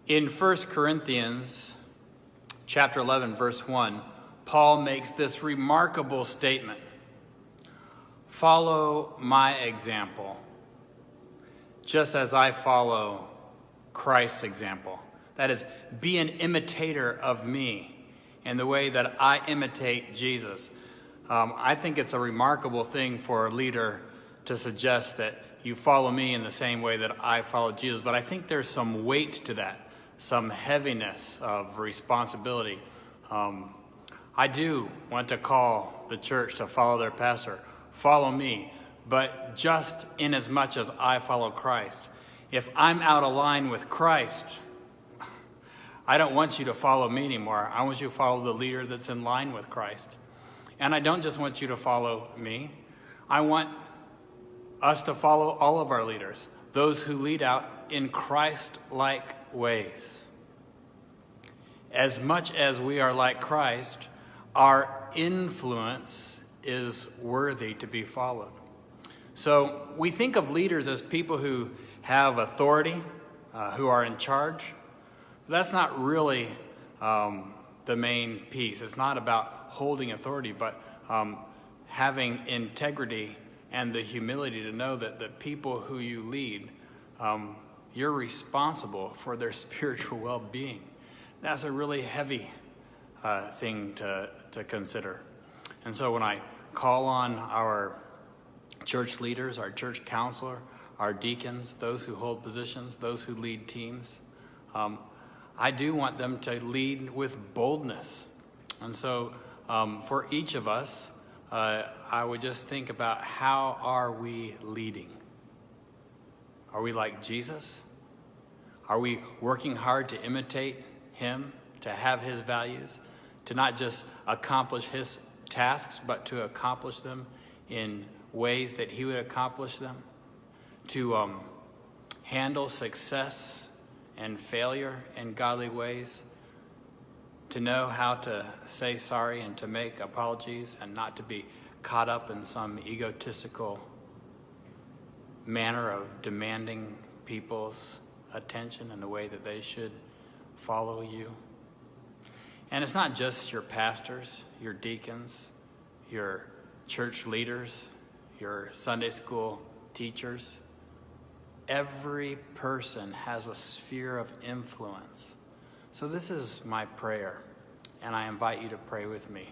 In 1 Corinthians chapter 11, verse 1, Paul makes this remarkable statement: "Follow my example, just as I follow Christ's example." That is, be an imitator of me in the way that I imitate Jesus. I think it's a remarkable thing for a leader to suggest that you follow me in the same way that I follow Jesus. But I think there's some weight to that, some heaviness of responsibility. I do want to call the church to follow their pastor, follow me, but just in as much as I follow Christ. If I'm out of line with Christ, I don't want you to follow me anymore. I want you to follow the leader that's in line with Christ. And I don't just want you to follow me. I want us to follow all of our leaders, those who lead out in Christ-like ways. As much as we are like Christ, our influence is worthy to be followed. So we think of leaders as people who have authority, who are in charge. But that's not really the main piece. It's not about holding authority, but having integrity and the humility to know that the people who you lead, you're responsible for their spiritual well-being. That's a really heavy thing to consider. And so when I call on our church leaders, our church counselor, our deacons, those who hold positions, those who lead teams, I do want them to lead with boldness. And so for each of us, I would just think about, how are we leading? Are we like Jesus? Are we working hard to imitate him, to have his values, to not just accomplish his tasks, but to accomplish them in ways that he would accomplish them, to handle success and failure in godly ways, to know how to say sorry and to make apologies and not to be caught up in some egotistical manner of demanding people's attention in the way that they should follow you. And it's not just your pastors, your deacons, your church leaders, your Sunday school teachers. Every person has a sphere of influence. So this is my prayer, and I invite you to pray with me.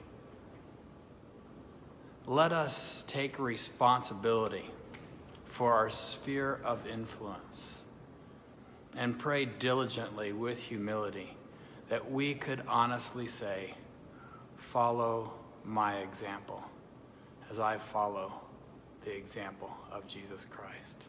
Let us take responsibility for our sphere of influence and pray diligently with humility that we could honestly say, follow my example as I follow the example of Jesus Christ.